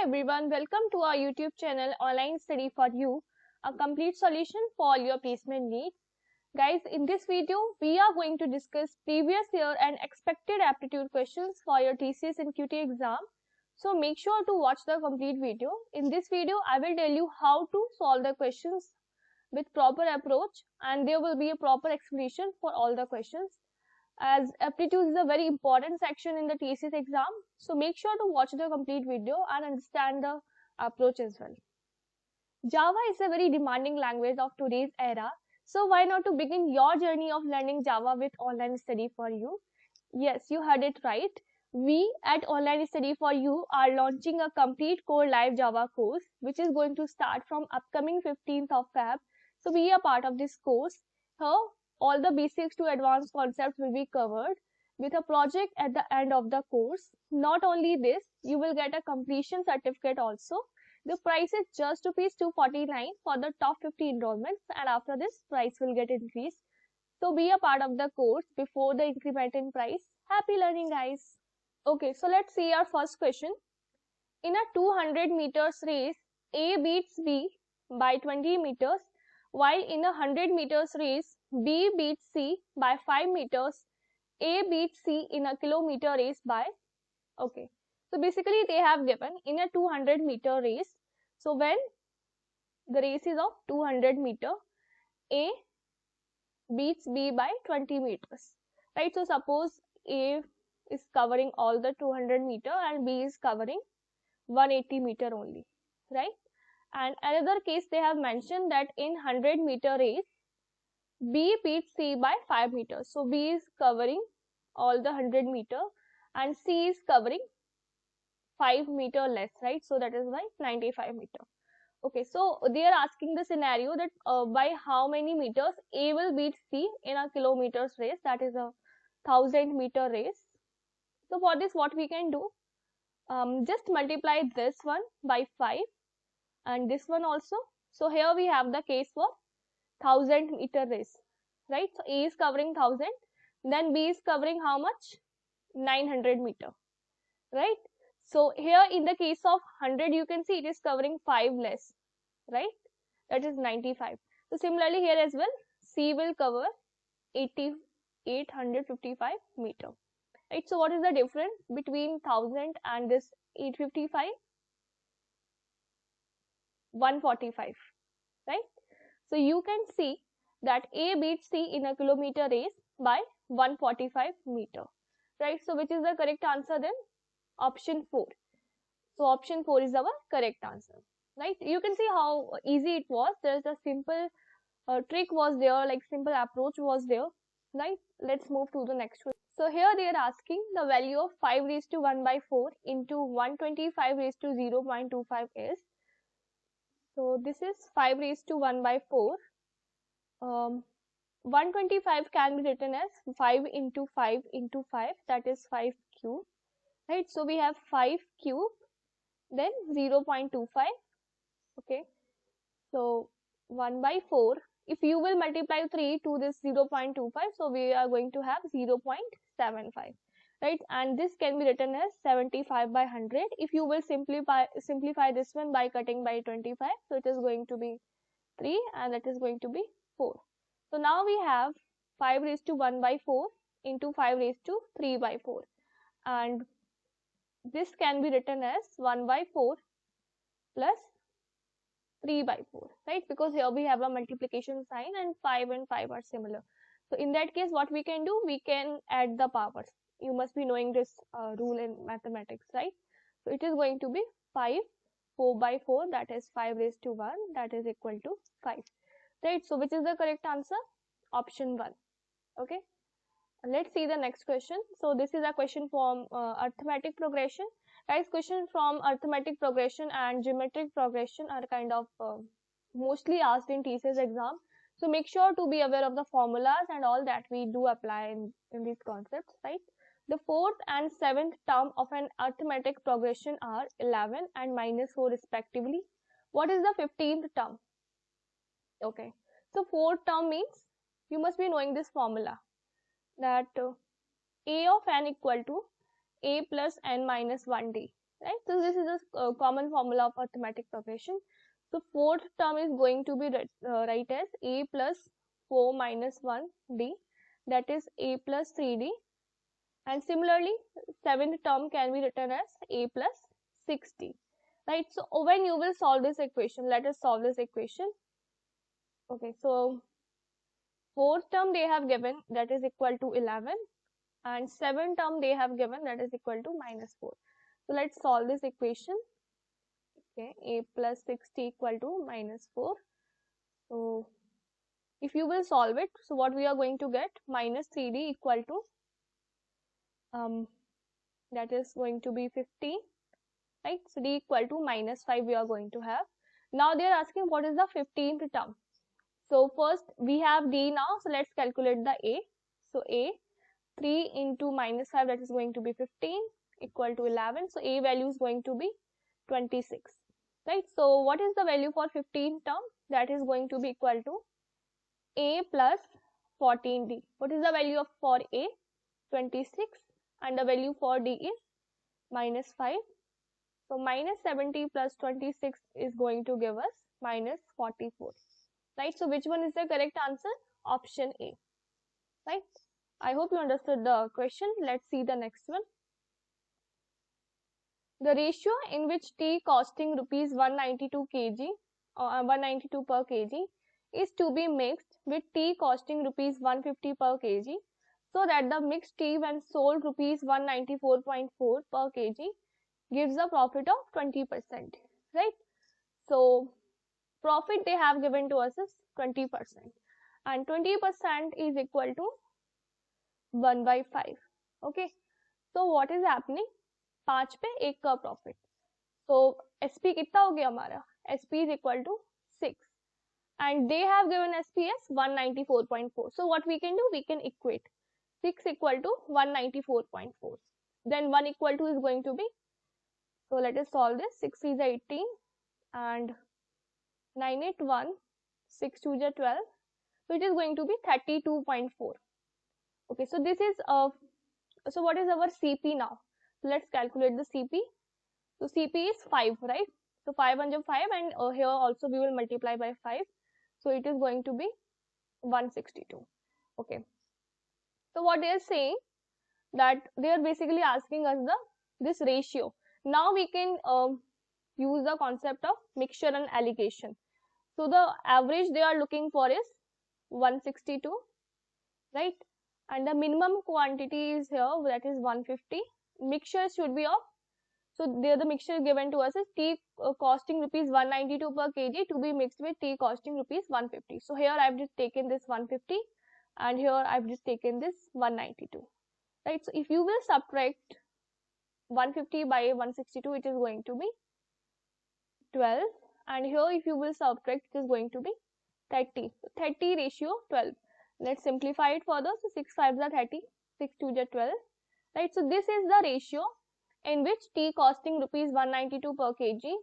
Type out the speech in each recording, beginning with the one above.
everyone, welcome to our YouTube channel Online Study for You, a complete solution for all your placement needs. Guys, in this video, we are going to discuss previous year and expected aptitude questions for your TCS and QT exam. So make sure to watch the complete video. In this video, I will tell you how to solve the questions with proper approach, and there will be a proper explanation for all the questions, as aptitude is a very important section in the TCS exam. So make sure to watch the complete video and understand the approach as well. Java is a very demanding language of today's era. So why not to begin your journey of learning Java with Online Study for You? Yes, you heard it right. We at Online Study for You are launching a complete core live Java course, which is going to start from upcoming 15th of Feb. So be a part of this course. Here, all the basics to advanced concepts will be covered with a project at the end of the course. Not only this, you will get a completion certificate also. The price is just rupees 249 for the top 50 enrollments, and after this price will get increased. So be a part of the course before the increment in price. Happy learning, guys. Okay, so let's see our first question. In a 200 meters race, A beats B by 20 meters, while in a 100 meters race, B beats C by 5 meters. A beats C in a kilometer race by, okay. So basically they have given in a 200 meter race. So when the race is of 200 meter, A beats B by 20 meters, right? So suppose A is covering all the 200 meter and B is covering 180 meter only, right? And another case they have mentioned that in 100 meter race, B beats C by 5 meters. So B is covering all the 100 meter and C is covering 5 meter less, right? So that is by 95 meter. Okay, so they are asking the scenario that by how many meters A will beat C in a kilometers race, that is a 1000 meter race. So for this, what we can do, just multiply this one by 5 and this one also. So here we have the case for 1000 meter race, right? So A is covering 1000, then B is covering how much? 900 meter, right? So here in the case of 100, you can see it is covering 5 less, right? That is 95. So similarly here as well, C will cover 855 meter, right? So what is the difference between 1000 and this 855? 145, right? So you can see that A beats C in a kilometer race by 145 meter, right? So which is the correct answer then? Option 4. So option 4 is our correct answer, right? You can see how easy it was. There's a simple trick was there, like simple approach was there, right? Let's move to the next one. So here they are asking the value of 5 raised to 1 by 4 into 125 raised to 0.25 is. So this is 5 raised to 1 by 4. 125 can be written as 5 into 5 into 5, that is 5 cube, right? So we have 5 cube, then 0.25, okay. So 1 by 4, if you will multiply 3 to this 0.25, so we are going to have 0.75, right? And this can be written as 75 by 100. If you will simplify this one by cutting by 25, so it is going to be 3 and that is going to be 4. So now we have 5 raised to 1 by 4 into 5 raised to 3 by 4, and this can be written as 1 by 4 plus 3 by 4, right? Because here we have a multiplication sign and 5 are similar. So in that case, what we can do, we can add the powers. You must be knowing this rule in mathematics, right? So it is going to be 5, 4 by 4, that is 5 raised to 1, that is equal to 5, right? So which is the correct answer? Option 1, okay. Let's see the next question. So this is a question from arithmetic progression. Guys, question from arithmetic progression and geometric progression are kind of mostly asked in TCS exam. So make sure to be aware of the formulas and all that we do apply in these concepts, right? The fourth and seventh term of an arithmetic progression are 11 and -4 respectively. What is the 15th term? Okay, so fourth term means you must be knowing this formula, that A of n equal to A plus n minus 1d, right? So this is a common formula of arithmetic progression. So fourth term is going to be write as a plus 4 minus 1d, that is a plus 3d, and similarly seventh term can be written as a plus 6d, right? So when you will solve this equation, let us solve this equation. Okay, so fourth term they have given, that is equal to 11, and seventh term they have given, that is equal to minus 4. So let's solve this equation. Okay, a plus 6t equal to minus 4. So if you will solve it, so what we are going to get, minus 3d equal to that is going to be 15, right? So d equal to minus 5 we are going to have. Now they are asking what is the 15th term. So first we have d now, so let's calculate the a. So a, 3 into minus 5, that is going to be 15, equal to 11. So a value is going to be 26, right? So what is the value for 15th term? That is going to be equal to a plus 14d. What is the value of for a? 26, and the value for d is minus 5. So minus 70 plus 26 is going to give us minus 44, right? So which one is the correct answer? Option A, right? I hope you understood the question. Let's see the next one. The ratio in which tea costing rupees 192 kg or 192 per kg is to be mixed with tea costing rupees 150 per kg, so that the mixed tea when sold rupees 194.4 per kg gives a profit of 20%, right? So profit they have given to us is 20%, and 20% is equal to 1 by 5. Okay, so what is happening? 5 पे 1 का profit, so SP कितना हो गया हमारा? SP is equal to 6, and they have given SP as 194.4. so what we can do? We can equate 6 equal to 194.4, then 1 equal to is going to be, so let us solve this. 6 is 18 and 981, 6 2 is 12, so it is going to be 32.4. okay, so this is so what is our CP now? So let's calculate the CP. So CP is 5, right? So 5 and 5, and here also we will multiply by 5, so it is going to be 162. okay, so what they are saying, that they are basically asking us this ratio. Now we can use the concept of mixture and allocation. So the average they are looking for is 162, right? And the minimum quantity is here, that is 150. Mixture should be of, so there the mixture given to us is tea costing rupees 192 per kg to be mixed with tea costing rupees 150. So here I have just taken this 150, and here I have just taken this 192, right? So if you will subtract 150 by 162, it is going to be 12, and here if you will subtract, it is going to be 30. 30 ratio 12. Let's simplify it further. So 6 5s are 30, 6 2 is 12, right? So this is the ratio in which tea costing rupees 192 per kg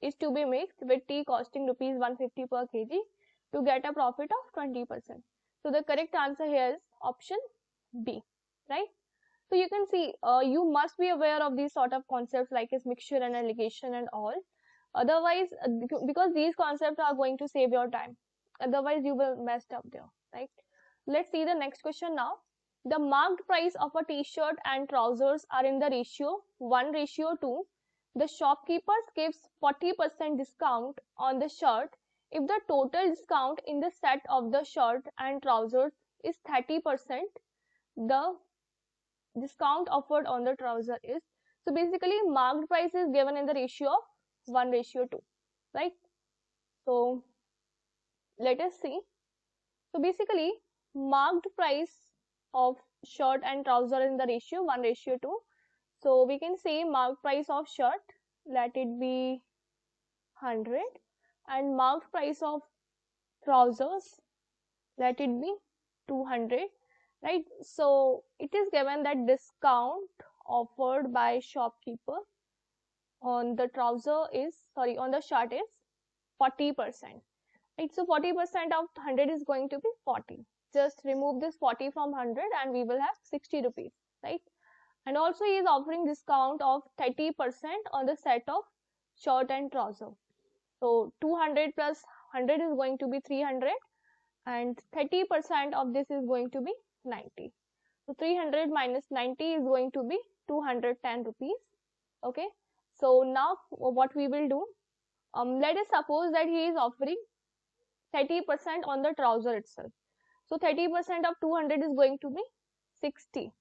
is to be mixed with tea costing rupees 150 per kg to get a profit of 20%. So the correct answer here is option B, right? So you can see, you must be aware of these sort of concepts like is mixture and allocation and all. Otherwise, because these concepts are going to save your time. Otherwise, you will mess up there, right? Let's see the next question now. The marked price of a t-shirt and trousers are in the ratio 1:2. The shopkeepers gives 40% discount on the shirt if the total discount in the set of the shirt and trousers is 30%. The discount offered on the trouser is, so basically marked price is given in the ratio of 1:2, right? So let us see. So basically marked price of shirt and trouser in the ratio 1:2. So we can say marked price of shirt, let it be 100, and marked price of trousers, let it be 200, right? So it is given that discount offered by shopkeeper on the trouser is, sorry, on the shirt is 40%, right? So 40% of 100 is going to be 40. Just remove this 40 from 100 and we will have 60 rupees, right? And also he is offering discount of 30% on the set of shirt and trouser. So 200 plus 100 is going to be 300, and 30% of this is going to be 90. So 300 minus 90 is going to be 210 rupees. Okay. So now what we will do, let us suppose that he is offering 30% on the trouser itself. So 30% of 200 is going to be 60,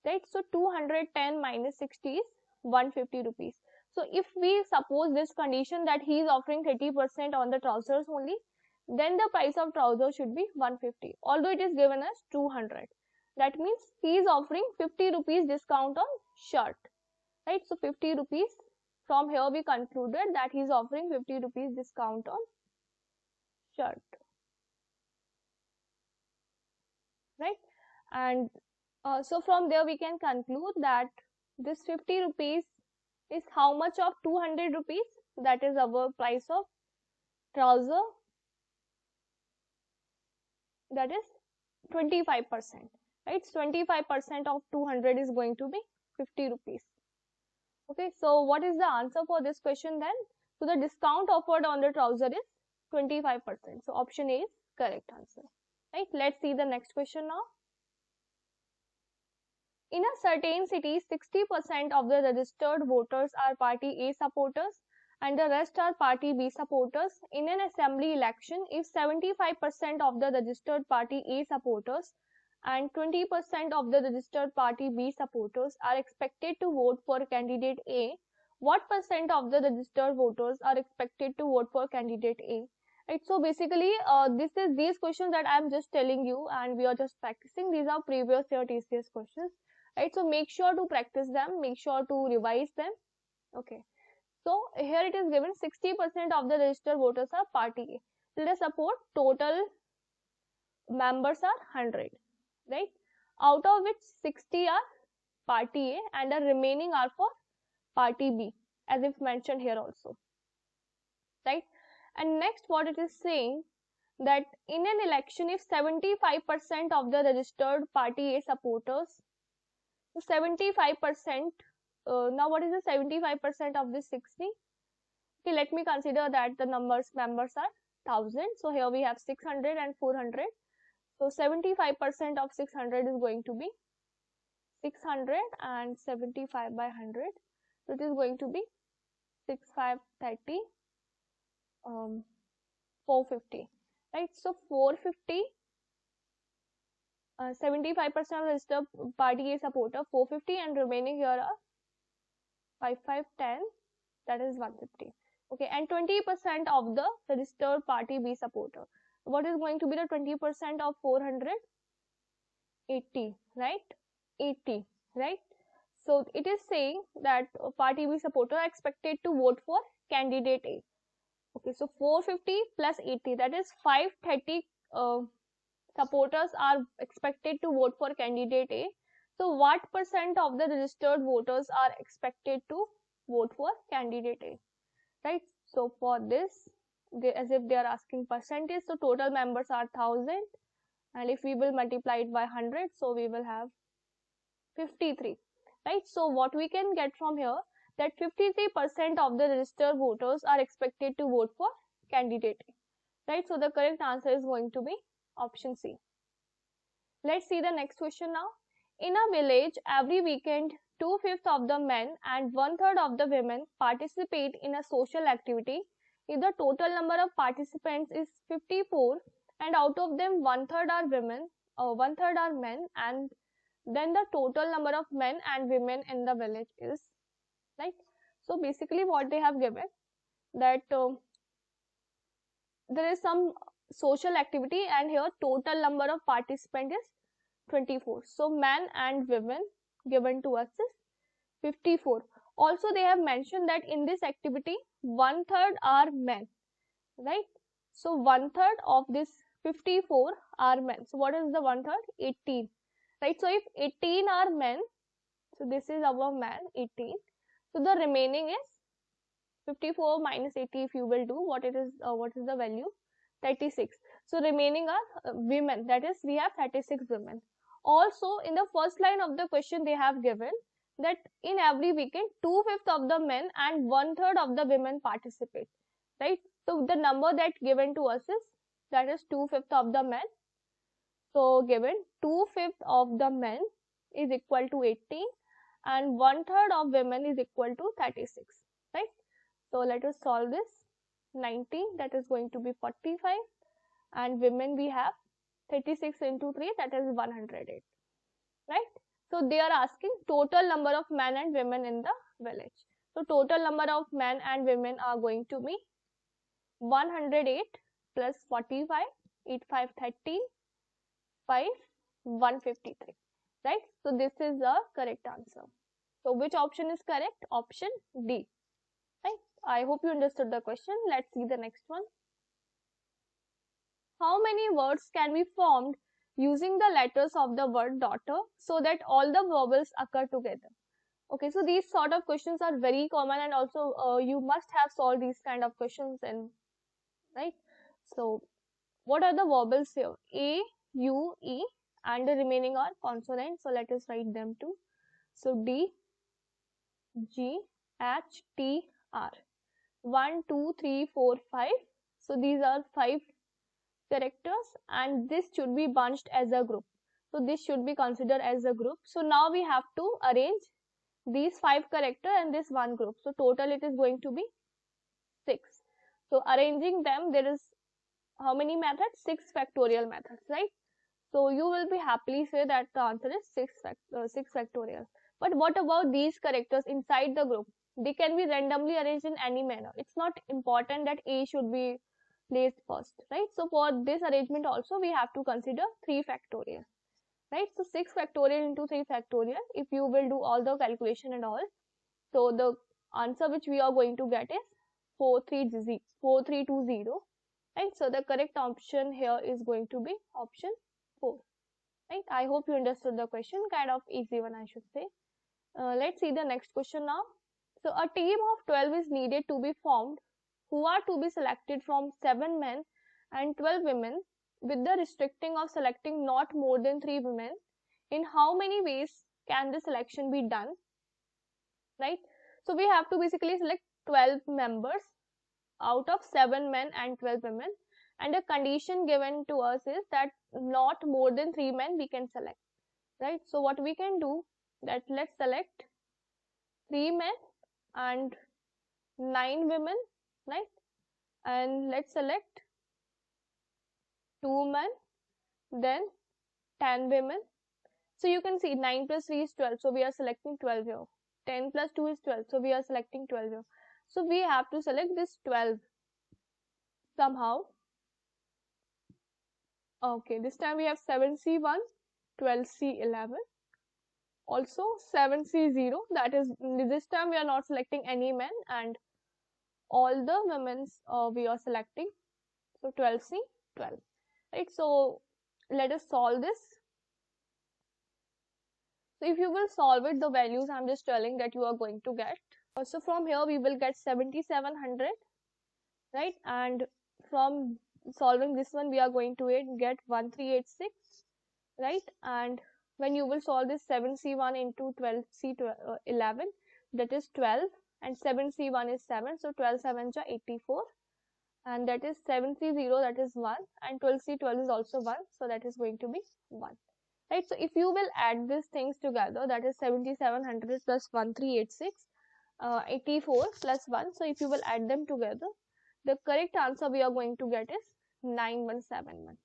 right? So 210 minus 60 is 150 rupees. So if we suppose this condition that he is offering 30% on the trousers only, then the price of trouser should be 150, although it is given as 200. That means he is offering 50 rupees discount on shirt, right? So 50 rupees, from here we concluded that he is offering 50 rupees discount on shirt, right? And so from there we can conclude that this 50 rupees is how much of 200 rupees, that is our price of trouser, that is 25%, right? 25% of 200 is going to be 50 rupees. Okay, so what is the answer for this question then? So the discount offered on the trouser is 25%. So option A is correct answer, right? Let's see the next question now. In a certain city, 60% of the registered voters are party A supporters and the rest are party B supporters. In an assembly election, if 75% of the registered party A supporters and 20% of the registered party B supporters are expected to vote for candidate A, what percent of the registered voters are expected to vote for candidate A? Right, so basically these questions that I am just telling you and we are just practicing, these are previous year TCS questions, right? So make sure to practice them, make sure to revise them. Okay, so here it is given 60% of the registered voters are party A. Let us suppose total members are 100, right? Out of which 60 are party A and the remaining are for party B, as if mentioned here also, right? And next what it is saying, that in an election if 75% of the registered party A supporters, so 75%, now what is the 75% of this 60? Okay, let me consider that the members are 1000. So here we have 600 and 400. So 75% of 600 is going to be 600 and 75 by 100. So it is going to be 6530, 450, right? So 450, 75% of registered party A supporter, 450, and remaining here are 5510, that is 150. Okay, and 20% of the registered party B supporter. What is going to be the 20% of 400? 80, right? 80, right? So it is saying that party B supporter are expected to vote for candidate A. Okay, so 450 plus 80, that is 530 supporters are expected to vote for candidate A. So what percent of the registered voters are expected to vote for candidate A, right? So for this, as if they are asking percentage, so total members are 1000, and if we will multiply it by 100, so we will have 53, right? So what we can get from here, that 53% of the registered voters are expected to vote for candidate A, right? So the correct answer is going to be option C. Let's see the next question now. In a village, every weekend, 2/5 of the men and 1/3 of the women participate in a social activity. If the total number of participants is 54 and out of them 1/3 are women, 1/3 are men, and then the total number of men and women in the village is, right? So basically what they have given, that there is some social activity and here total number of participants is 24. So men and women given to us is 54. Also they have mentioned that in this activity 1/3 are men, right? So 1/3 of this 54 are men. So what is the 1/3? 18, right? So if 18 are men, so this is our man, 18. So the remaining is 54 minus 80. If you will do, what is the value? 36. So remaining are women, that is we have 36 women. Also in the first line of the question they have given that in every weekend 2/5 of the men and 1/3 of the women participate, right? So the number that given to us is, that is 2/5 of the men. So given 2/5 of the men is equal to 18 and 1/3 of women is equal to 36, right? So let us solve this. 19, that is going to be 45, and women we have 36 into 3, that is 108, right? So they are asking total number of men and women in the village. So total number of men and women are going to be 108 plus 45, 8, 5, 13, 5, 153, right? So this is the correct answer. So which option is correct? Option D, right? I hope you understood the question. Let's see the next one. How many words can be formed using the letters of the word daughter so that all the vowels occur together? Okay, so these sort of questions are very common, and also you must have solved these kind of questions in, right? So what are the vowels here? A, U, E, and the remaining are consonants. So let us write them too. So D, G, H, T, R. 1, 2, 3, 4, 5. So these are 5 characters, and this should be bunched as a group. So this should be considered as a group. So now we have to arrange these 5 characters and this one group. So total it is going to be 6. So arranging them, there is how many methods? 6 factorial methods, right? So you will be happily say that the answer is 6 factorial. But what about these characters inside the group? They can be randomly arranged in any manner. It's not important that A should be placed first, right? So for this arrangement also we have to consider 3 factorial, right? So 6 factorial into 3 factorial, if you will do all the calculation and all, so the answer which we are going to get is 4320, right? So the correct option here is going to be option 4, right? I hope you understood the question. Kind of easy one, I should say. Let's see the next question now. So a team of 12 is needed to be formed, who are to be selected from 7 men and 12 women, with the restricting of selecting not more than 3 women. In how many ways can the selection be done, right? So we have to basically select 12 members out of 7 men and 12 women, and a condition given to us is that not more than 3 men we can select, right? So what we can do, that let's select 3 men and 9 women, right? And let's select 2 men, then 10 women. So you can see 9 plus 3 is 12, so we are selecting 12 here. 10 plus 2 is 12, so we are selecting 12 here. So we have to select this 12 somehow. Okay, this time we have 7C1, 12C11, also 7C0, that is, this time we are not selecting any men, and all the women's we are selecting. So 12C12, right? So let us solve this. So if you will solve it, the values I'm just telling that you are going to get. So from here we will get 7700, right? And from solving this one we are going to get 1386, right? And when you will solve this 7C1 into 12C11, that is 12, and 7C1 is 7, so 12 7 are 84, and that is 7C0, that is 1, and 12C12 is also 1, so that is going to be 1, right? So if you will add these things together, that is 7700 plus 1386, 84 plus 1, so if you will add them together, the correct answer we are going to get is 9171,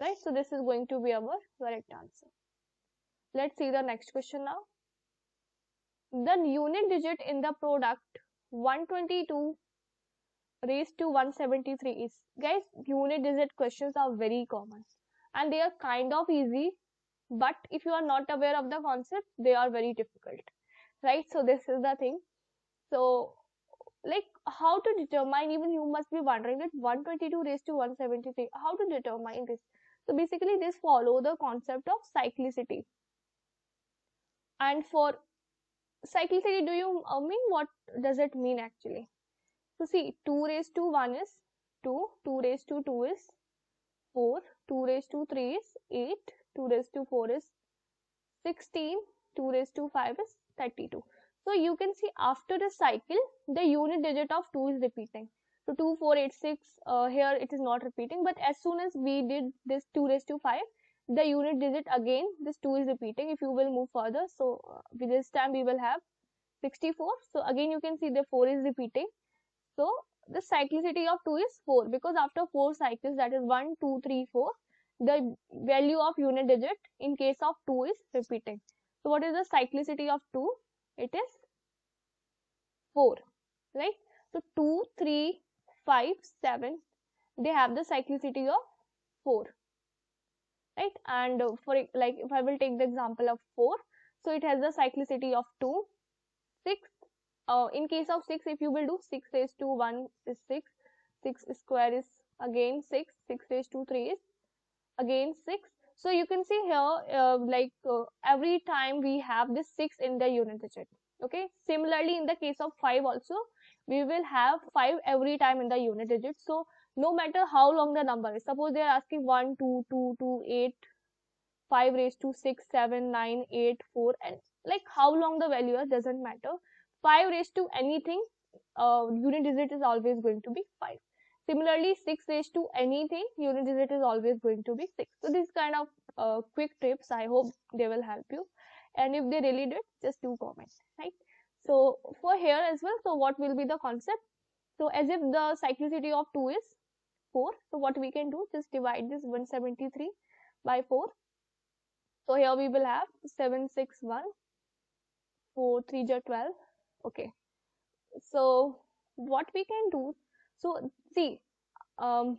right? So this is going to be our correct answer. Let's see the next question now. The unit digit in the product 122 raised to 173 is, guys, unit digit questions are very common and they are kind of easy, but if you are not aware of the concept, they are very difficult, right? So this is the thing. So like how to determine, even you must be wondering that 122 raised to 173, how to determine this? So basically this follow the concept of cyclicity. And for cyclicity, do you mean, what does it mean actually? So see, 2 raised to 1 is 2, 2 raised to 2 is 4, 2 raised to 3 is 8, 2 raised to 4 is 16, 2 raised to 5 is 32. So you can see after the cycle, the unit digit of 2 is repeating. So 2, 4, 8, 6, here it is not repeating, but as soon as we did this 2 raised to 5, the unit digit again, this 2 is repeating. If you will move further, so with this time we will have 64. So again you can see the 4 is repeating. So the cyclicity of 2 is 4, because after 4 cycles, that is 1, 2, 3, 4, the value of unit digit in case of 2 is repeating. So what is the cyclicity of 2? It is 4, right? So 2, 3, 5, 7, they have the cyclicity of 4, right? And for like if I will take the example of 4, so it has the cyclicity of 2, 6. In case of 6, if you will do 6 raised to 1 is 6, 6 square is again 6, 6 raised to 3 is again 6. So you can see here every time we have this 6 in the unit digit. Okay, similarly in the case of 5 also, we will have 5 every time in the unit digit. So no matter how long the number is, suppose they are asking 1, 2, 2, 2, 8, 5 raised to 6, 7, 9, 8, 4, and like how long the value is doesn't matter. 5 raised to anything, unit digit is always going to be 5. Similarly, 6 raised to anything, unit digit is always going to be 6. So these kind of quick tips, I hope they will help you. And if they really did, just do comment, right? So for here as well, so what will be the concept? So as if the cyclicity of 2 is 4, so what we can do, just divide this 173 by 4. So here we will have 761, 4, 3 are 12. Okay, so what we can do, so see, so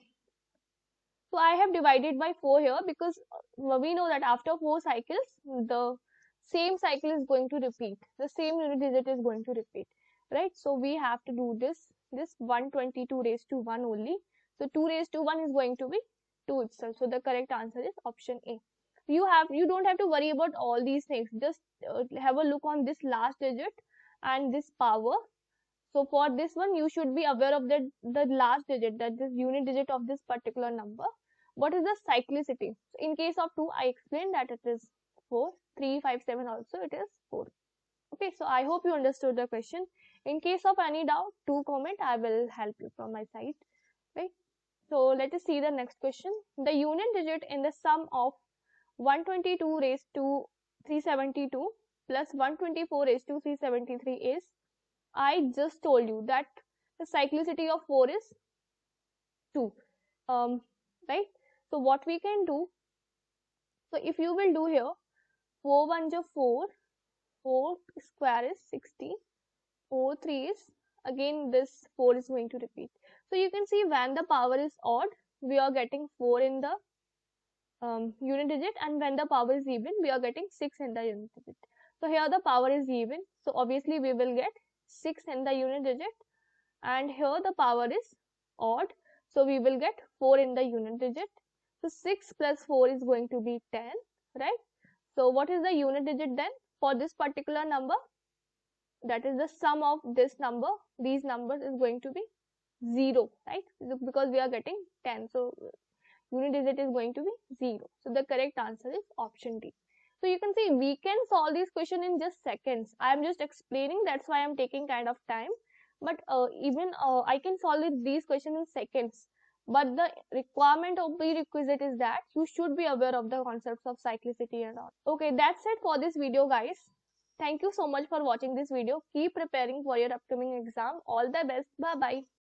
I have divided by 4 here because we know that after 4 cycles, the same cycle is going to repeat, the same unit digit is going to repeat, right? So we have to do this 122 raised to 1 only. So 2 raised to 1 is going to be 2 itself. So the correct answer is option A. You don't have to worry about all these things. Just have a look on this last digit and this power. So for this one, you should be aware of the last digit, that this unit digit of this particular number. What is the cyclicity? So in case of 2, I explained that it is 4. 3, 5, 7 also it is 4. Okay, so I hope you understood the question. In case of any doubt, do comment. I will help you from my side. Right? So let us see the next question. The unit digit in the sum of 122 raised to 372 plus 124 raised to 373 is, I just told you that the cyclicity of 4 is 2, right? So what we can do, so if you will do here, 4 1 is 4, 4 square is 60, 4 3 is, again this 4 is going to repeat. So you can see when the power is odd, we are getting 4 in the unit digit, and when the power is even, we are getting 6 in the unit digit. So here the power is even, so obviously we will get 6 in the unit digit, and here the power is odd, so we will get 4 in the unit digit. So 6 plus 4 is going to be 10, right? So what is the unit digit then for this particular number? That is the sum of this number, these numbers is going to be 0, right? Because we are getting 10, so unit digit is going to be 0. So the correct answer is option D. So you can see we can solve this question in just seconds. I am just explaining, that's why I am taking kind of time. But even I can solve these questions in seconds. But the requirement of prerequisite is that you should be aware of the concepts of cyclicity and all. Okay, that's it for this video, guys. Thank you so much for watching this video. Keep preparing for your upcoming exam. All the best. Bye-bye.